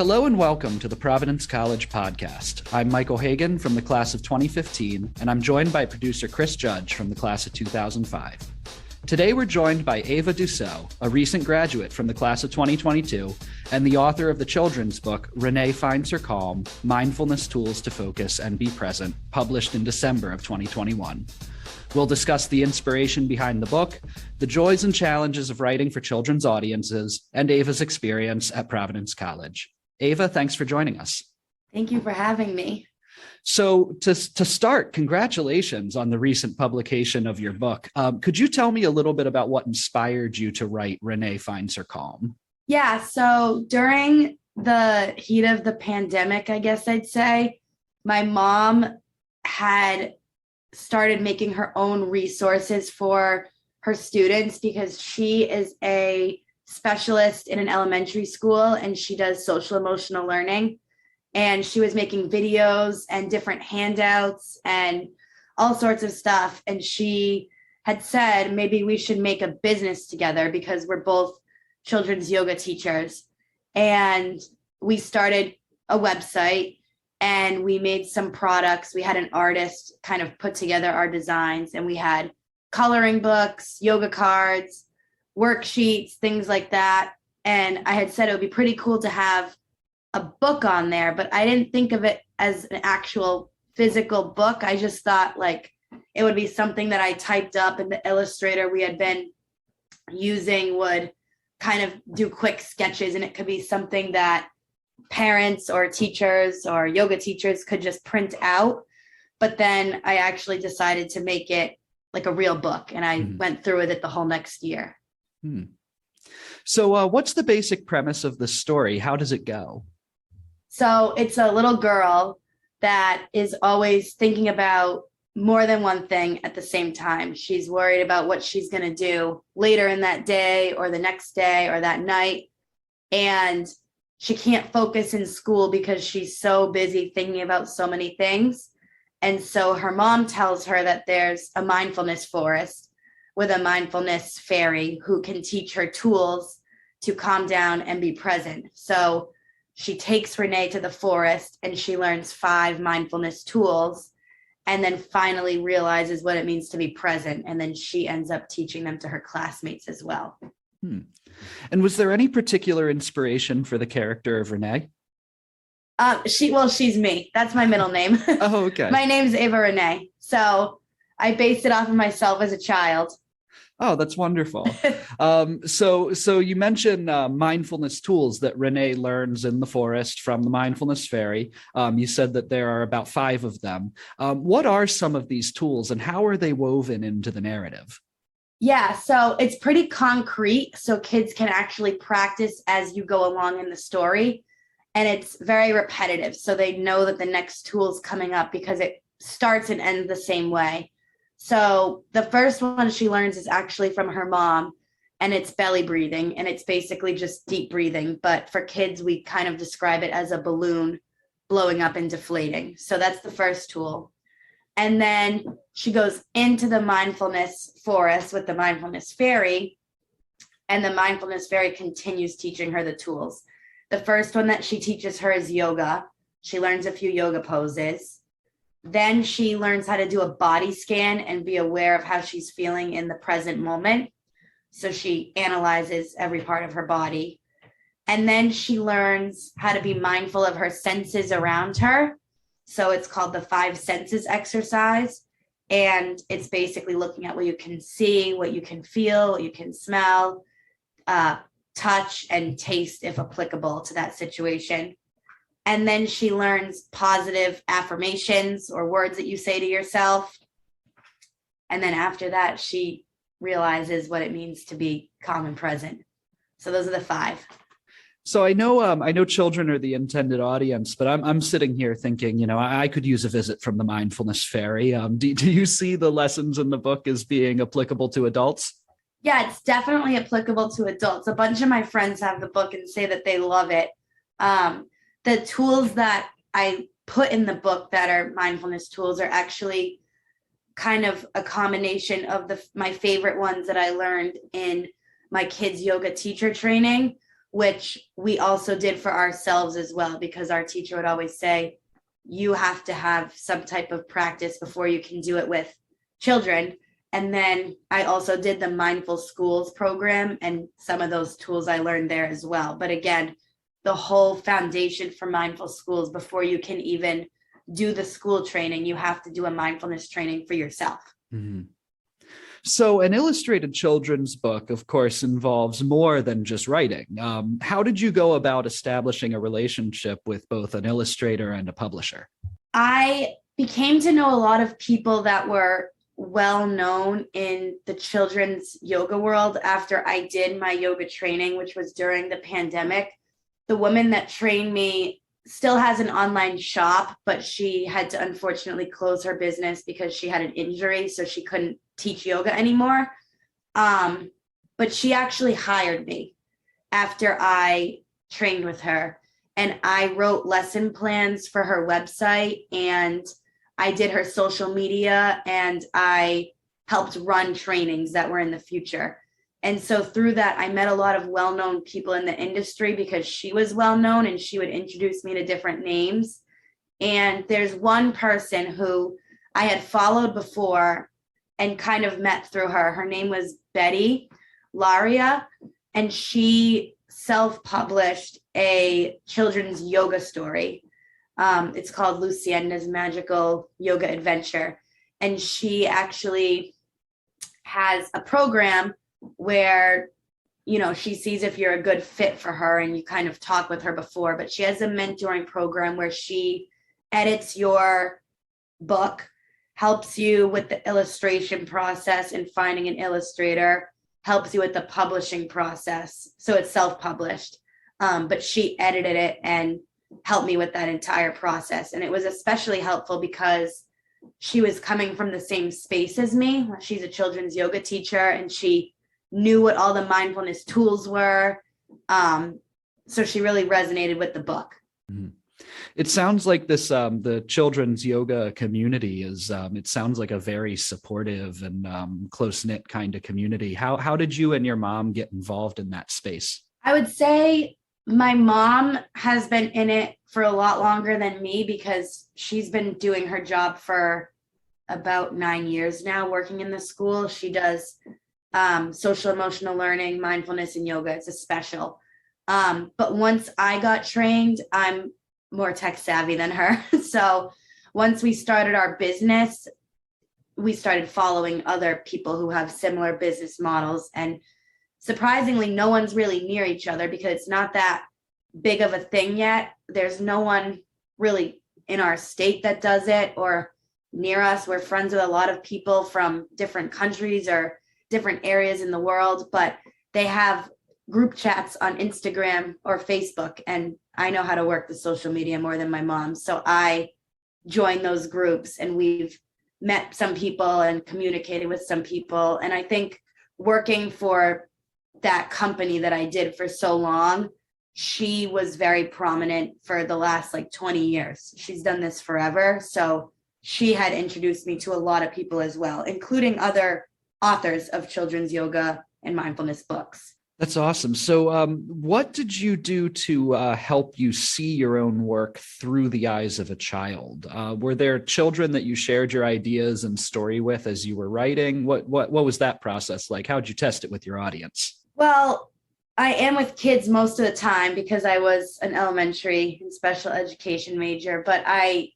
Hello and welcome to the Providence College podcast. I'm Michael Hagan from the class of 2015, and I'm joined by producer Chris Judge from the class of 2005. Today we're joined by Ava Dussault, a recent graduate from the class of 2022, and the author of the children's book, Renee Finds Her Calm, Mindfulness Tools to Focus and Be Present, published in December of 2021. We'll discuss the inspiration behind the book, the joys and challenges of writing for children's audiences, and Ava's experience at Providence College. Ava, thanks for joining us. Thank you for having me. So to start, congratulations on the recent publication of your book. Could you tell me a little bit about what inspired you to write Renee Finds Her Calm? Yeah, so during the heat of the pandemic, I guess I'd say, my mom had started making her own resources for her students because she is a specialist in an elementary school and she does social emotional learning. And she was making videos and different handouts and all sorts of stuff. And she had said, maybe we should make a business together because we're both children's yoga teachers. And we started a website and we made some products. We had an artist kind of put together our designs, and we had coloring books, yoga cards, worksheets, things like that. And I had said it would be pretty cool to have a book on there, but I didn't think of it as an actual physical book. I just thought like it would be something that I typed up, and the illustrator we had been using would kind of do quick sketches, and it could be something that parents or teachers or yoga teachers could just print out. But then I actually decided to make it like a real book, and I went through with it the whole next year. So what's the basic premise of the story? How does it go? So it's a little girl that is always thinking about more than one thing at the same time. She's worried about what she's going to do later in that day or the next day or that night. And she can't focus in school because she's so busy thinking about so many things. And so her mom tells her that there's a mindfulness forest with a mindfulness fairy who can teach her tools to calm down and be present. So she takes Renee to the forest and she learns 5 mindfulness tools and then finally realizes what it means to be present. And then she ends up teaching them to her classmates as well. And was there any particular inspiration for the character of Renee? She's me. That's my middle name. Oh, okay. My name's Ava Renee. So I based it off of myself as a child. Oh, that's wonderful. So you mentioned mindfulness tools that Renee learns in the forest from the mindfulness fairy. You said that there are about 5 of them. What are some of these tools and how are they woven into the narrative? Yeah, so it's pretty concrete, so kids can actually practice as you go along in the story. And it's very repetitive, so they know that the next tool is coming up because it starts and ends the same way. So the first one she learns is actually from her mom, and it's belly breathing, and it's basically just deep breathing. But for kids, we kind of describe it as a balloon blowing up and deflating. So that's the first tool. And then she goes into the mindfulness forest with the mindfulness fairy, and the mindfulness fairy continues teaching her the tools. The first one that she teaches her is yoga. She learns a few yoga poses. Then she learns how to do a body scan and be aware of how she's feeling in the present moment. So she analyzes every part of her body. And then she learns how to be mindful of her senses around her. So it's called the 5 senses exercise. And it's basically looking at what you can see, what you can feel, what you can smell, touch, and taste if applicable to that situation. And then she learns positive affirmations or words that you say to yourself. And then after that, she realizes what it means to be calm and present. So those are the 5. So I know children are the intended audience, but I'm sitting here thinking, I could use a visit from the mindfulness fairy. Do you see the lessons in the book as being applicable to adults? Yeah, it's definitely applicable to adults. A bunch of my friends have the book and say that they love it. The tools that I put in the book that are mindfulness tools are actually kind of a combination of my favorite ones that I learned in my kids' yoga teacher training. which we also did for ourselves as well, because our teacher would always say, you have to have some type of practice before you can do it with children. And then I also did the Mindful Schools program, and some of those tools I learned there as well. But again, the whole foundation for Mindful Schools, before you can even do the school training, you have to do a mindfulness training for yourself. Mm-hmm. So an illustrated children's book, of course, involves more than just writing. How did you go about establishing a relationship with both an illustrator and a publisher? I became to know a lot of people that were well known in the children's yoga world after I did my yoga training, which was during the pandemic. The woman that trained me still has an online shop, but she had to unfortunately close her business because she had an injury, so she couldn't teach yoga anymore. But she actually hired me after I trained with her, and I wrote lesson plans for her website, and I did her social media, and I helped run trainings that were in the future. And so through that, I met a lot of well-known people in the industry because she was well-known and she would introduce me to different names. And there's one person who I had followed before and kind of met through her. Her name was Betty Laria, and she self-published a children's yoga story. It's called Lucienda's Magical Yoga Adventure. And she actually has a program where, you know, she sees if you're a good fit for her, and you kind of talk with her before, but she has a mentoring program where she edits your book, helps you with the illustration process and finding an illustrator, helps you with the publishing process. So it's self-published, but she edited it and helped me with that entire process. And it was especially helpful because she was coming from the same space as me. She's a children's yoga teacher, and she knew what all the mindfulness tools were. So she really resonated with the book. Mm-hmm. It sounds like this, the children's yoga community is, it sounds like a very supportive and close-knit kind of community. How did you and your mom get involved in that space? I would say my mom has been in it for a lot longer than me because she's been doing her job for about 9 years now, working in the school. She does social emotional learning, mindfulness, and yoga. It's a special. But once I got trained, I'm more tech savvy than her. So once we started our business, we started following other people who have similar business models. And surprisingly, no one's really near each other because it's not that big of a thing yet. There's no one really in our state that does it or near us. We're friends with a lot of people from different countries or different areas in the world, but they have group chats on Instagram or Facebook, and I know how to work the social media more than my mom. So I joined those groups, and we've met some people and communicated with some people. And I think working for that company that I did for so long, she was very prominent for the last 20 years. She's done this forever. So she had introduced me to a lot of people as well, including other authors of children's yoga and mindfulness books. That's awesome. So what did you do to help you see your own work through the eyes of a child? Were there children that you shared your ideas and story with as you were writing? What was that process like? How did you test it with your audience? Well, I am with kids most of the time because I was an elementary and special education major, but I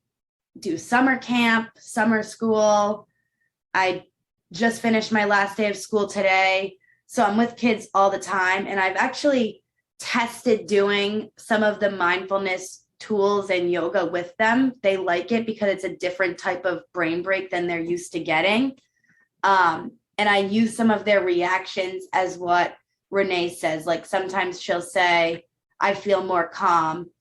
do summer camp, summer school. I just finished my last day of school today. So I'm with kids all the time, and I've actually tested doing some of the mindfulness tools and yoga with them. They like it because it's a different type of brain break than they're used to getting. And I use some of their reactions as what Renee says. Like sometimes she'll say, I feel more calm,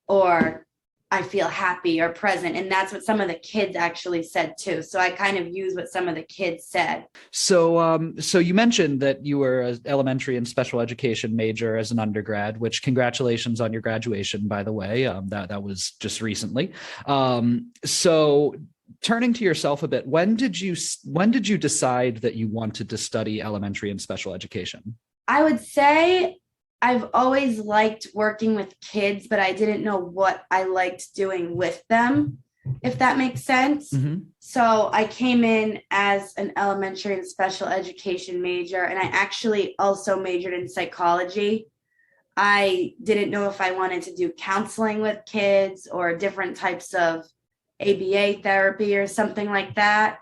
or I feel happy or present. And that's what some of the kids actually said too. So I kind of use what some of the kids said. So you mentioned that you were an elementary and special education major as an undergrad, which congratulations on your graduation, by the way. That was just recently. So turning to yourself a bit, when did you decide that you wanted to study elementary and special education? I would say I've always liked working with kids, but I didn't know what I liked doing with them, if that makes sense. Mm-hmm. So I came in as an elementary and special education major, and I actually also majored in psychology. I didn't know if I wanted to do counseling with kids or different types of ABA therapy or something like that.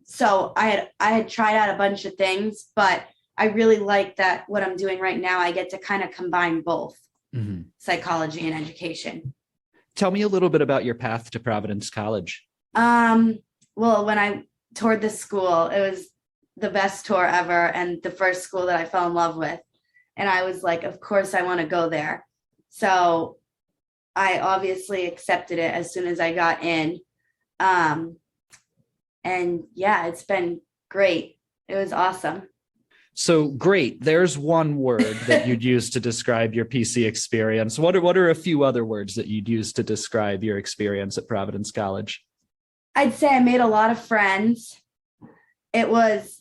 So I had tried out a bunch of things, but I really like that what I'm doing right now, I get to kind of combine both psychology and education. Tell me a little bit about your path to Providence College. Well, when I toured the school, it was the best tour ever and the first school that I fell in love with. And I was like, of course I want to go there. So I obviously accepted it as soon as I got in. And yeah, it's been great. It was awesome. So great. There's one word that you'd use to describe your PC experience. What are a few other words that you'd use to describe your experience at Providence College? I'd say I made a lot of friends. It was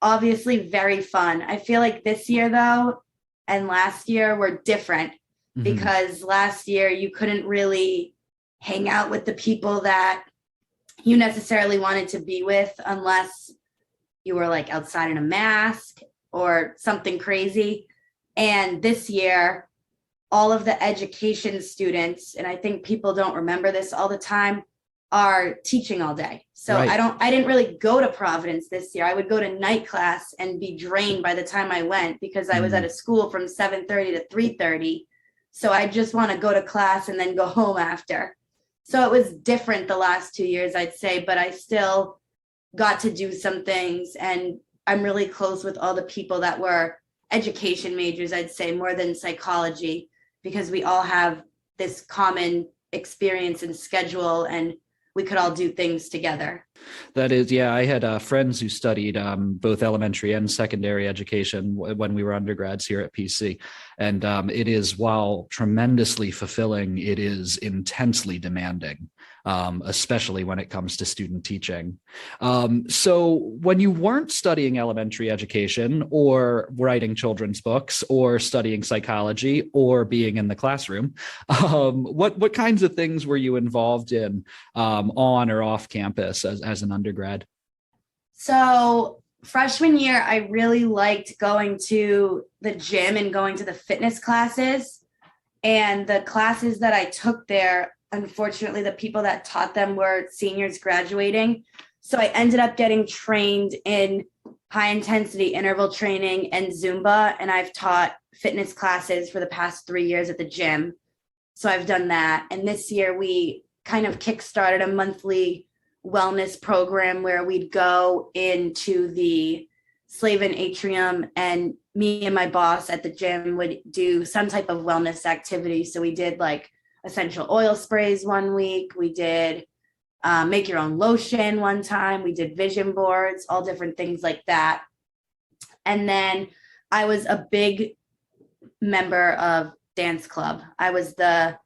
obviously very fun. I feel like this year though, and last year were different because last year you couldn't really hang out with the people that you necessarily wanted to be with unless you were like outside in a mask or something crazy. And this year, all of the education students, and I think people don't remember this all the time, are teaching all day. So Right. I didn't really go to Providence this year. I would go to night class and be drained by the time I went because I was at a school from 7:30 to 3:30. So I just want to go to class and then go home after. So it was different the last 2 years, I'd say, but I still got to do some things, and I'm really close with all the people that were education majors, I'd say, more than psychology, because we all have this common experience and schedule, and we could all do things together. That is, yeah, I had friends who studied both elementary and secondary education when we were undergrads here at PC. And it is, while tremendously fulfilling, it is intensely demanding, especially when it comes to student teaching. So when you weren't studying elementary education or writing children's books or studying psychology or being in the classroom, what kinds of things were you involved in on or off campus as an undergrad? So freshman year, I really liked going to the gym and going to the fitness classes. And the classes that I took there, unfortunately, the people that taught them were seniors graduating. So I ended up getting trained in high intensity interval training and Zumba. And I've taught fitness classes for the past 3 years at the gym. So I've done that. And this year we kind of kickstarted a monthly wellness program where we'd go into the Slavin Atrium, and me and my boss at the gym would do some type of wellness activity. So we did like essential oil sprays one week. We did make your own lotion one time. We did vision boards, all different things like that. And then I was a big member of dance club. I was the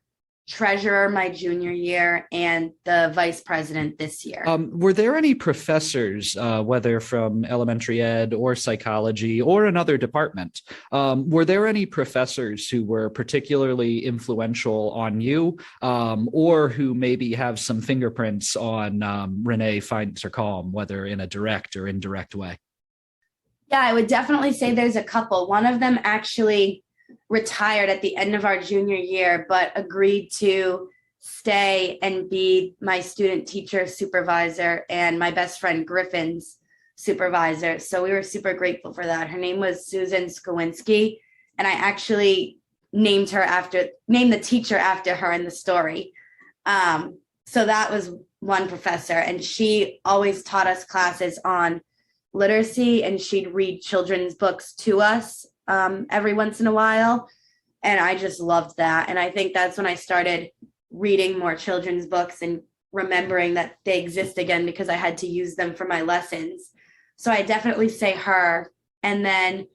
treasurer my junior year and the vice president this year. Were there any professors, whether from elementary ed or psychology or another department, were there any professors who were particularly influential on you, or who maybe have some fingerprints on Renee Finds Her Calm, whether in a direct or indirect way? Yeah, I would definitely say there's a couple. One of them actually retired at the end of our junior year, but agreed to stay and be my student teacher supervisor and my best friend Griffin's supervisor. So we were super grateful for that. Her name was Susan Skowinski, and I actually named the teacher after her in the story. So that was one professor, and she always taught us classes on literacy, and she'd read children's books to us every once in a while. And I just loved that. And I think that's when I started reading more children's books and remembering that they exist again because I had to use them for my lessons. So I definitely say her. And then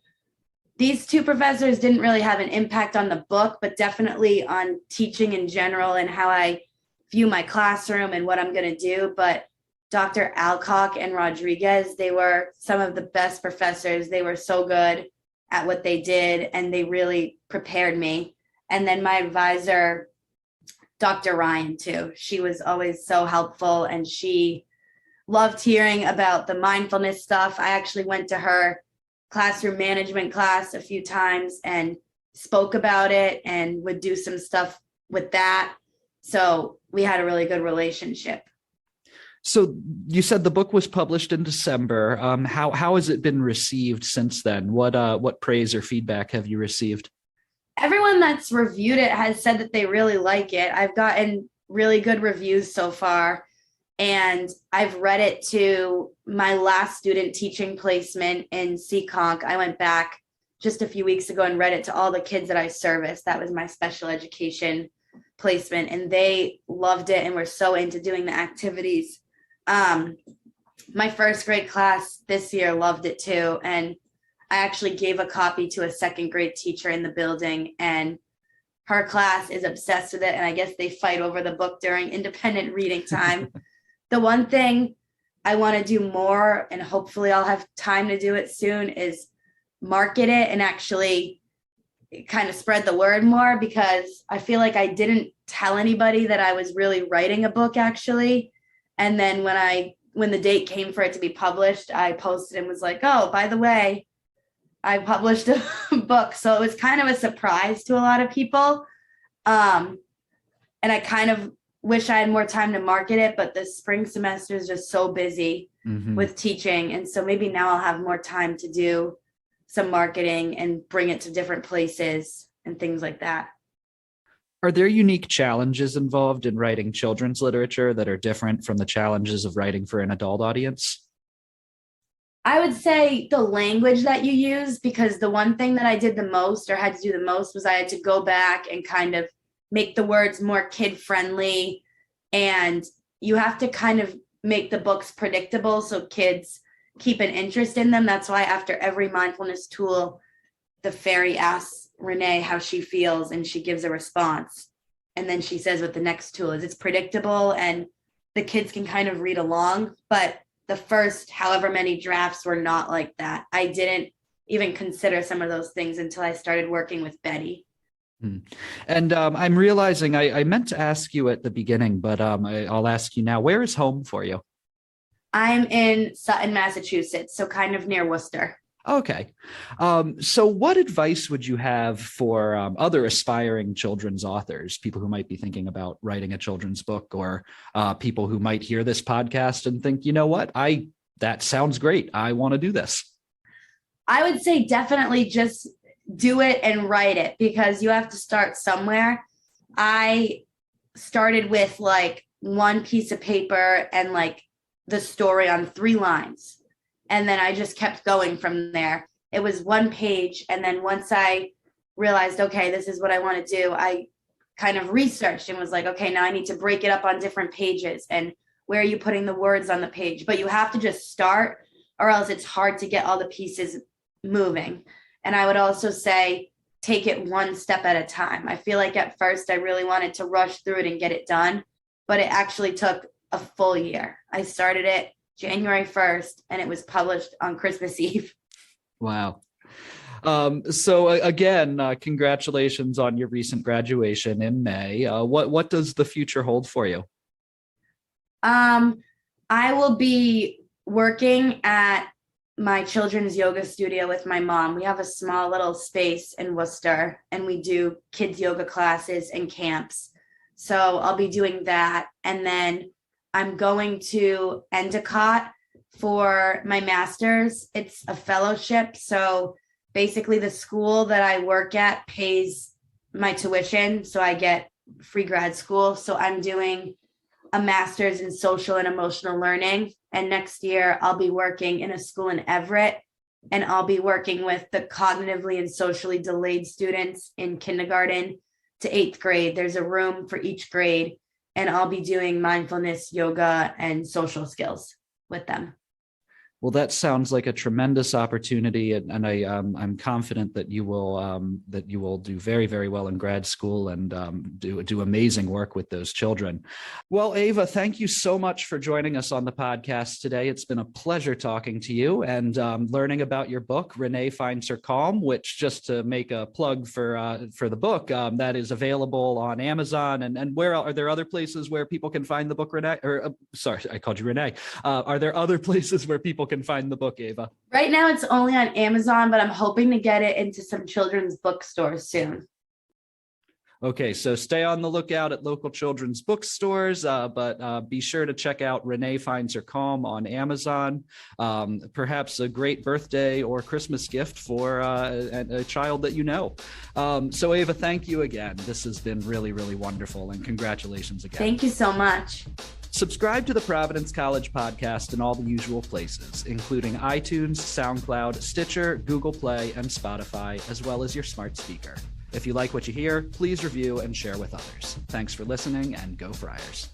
these two professors didn't really have an impact on the book, but definitely on teaching in general and how I view my classroom and what I'm going to do. But Dr. Alcock and Rodriguez, they were some of the best professors. They were so good. at what they did, and they really prepared me. And then my advisor, Dr. Ryan, too. She was always so helpful, and she loved hearing about the mindfulness stuff. I actually went to her classroom management class a few times and spoke about it and would do some stuff with that. So we had a really good relationship. So you said the book was published in December. How has it been received since then? What praise or feedback have you received? Everyone that's reviewed it has said that they really like it. I've gotten really good reviews so far, and I've read it to my last student teaching placement in Seekonk. I went back just a few weeks ago and read it to all the kids that I serviced. That was my special education placement, and they loved it and were so into doing the activities. My first grade class this year loved it too, and I actually gave a copy to a second grade teacher in the building, and her class is obsessed with it, and I guess they fight over the book during independent reading time. The one thing I want to do more, and hopefully I'll have time to do it soon, is market it and actually kind of spread the word more, because I feel like I didn't tell anybody that I was really writing a book actually. And then when the date came for it to be published, I posted and was like, oh, by the way, I published a book. So it was kind of a surprise to a lot of people. And I kind of wish I had more time to market it, but the spring semester is just so busy with teaching. And so maybe now I'll have more time to do some marketing and bring it to different places and things like that. Are there unique challenges involved in writing children's literature that are different from the challenges of writing for an adult audience? I would say the language that you use, because the one thing that I did the most or had to do the most was I had to go back and kind of make the words more kid friendly. And you have to kind of make the books predictable so kids keep an interest in them. That's why after every mindfulness tool, the fairy asks Renee how she feels and she gives a response. And then she says what the next tool is. It's predictable and the kids can kind of read along. But the first however many drafts were not like that. I didn't even consider some of those things until I started working with Betty. And I'm realizing I meant to ask you at the beginning, but I'll ask you now. Where is home for you? I'm in Sutton, Massachusetts, so kind of near Worcester. Okay. So what advice would you have for other aspiring children's authors, people who might be thinking about writing a children's book, or people who might hear this podcast and think, you know what, that sounds great. I want to do this. I would say definitely just do it and write it, because you have to start somewhere. I started with like one piece of paper and like the story on 3 lines. And then I just kept going from there. It was 1 page. And then once I realized, okay, this is what I want to do, I kind of researched and was like, okay, now I need to break it up on different pages. And where are you putting the words on the page? But you have to just start, or else it's hard to get all the pieces moving. And I would also say, take it one step at a time. I feel like at first I really wanted to rush through it and get it done, but it actually took a full year. I started it January 1st, and it was published on Christmas Eve. Wow. So again, congratulations on your recent graduation in May. What does the future hold for you? I will be working at my children's yoga studio with my mom. We have a small little space in Worcester, and we do kids yoga classes and camps. So I'll be doing that. And then I'm going to Endicott for my master's. It's a fellowship. So basically the school that I work at pays my tuition, so I get free grad school. So I'm doing a master's in social and emotional learning. And next year I'll be working in a school in Everett, and I'll be working with the cognitively and socially delayed students in kindergarten to 8th grade. There's a room for each grade, and I'll be doing mindfulness, yoga, and social skills with them. Well, that sounds like a tremendous opportunity, and I'm confident that you will do very, very well in grad school and do amazing work with those children. Well, Ava, thank you so much for joining us on the podcast today. It's been a pleasure talking to you and learning about your book, Renee Finds Her Calm, which, just to make a plug for the book, that is available on Amazon. And where are there other places where people can find the book, Renee? Or sorry, I called you Renee. Are there other places where people can find the book, Ava? Right now it's only on Amazon, but I'm hoping to get it into some children's bookstores soon. Okay, so stay on the lookout at local children's bookstores, but be sure to check out Renee Finds Her Calm on Amazon. Perhaps a great birthday or Christmas gift for a child that you know. So Ava, thank you again. This has been really, really wonderful, and congratulations again. Thank you so much. Subscribe to the Providence College podcast in all the usual places, including iTunes, SoundCloud, Stitcher, Google Play, and Spotify, as well as your smart speaker. If you like what you hear, please review and share with others. Thanks for listening, and go Friars.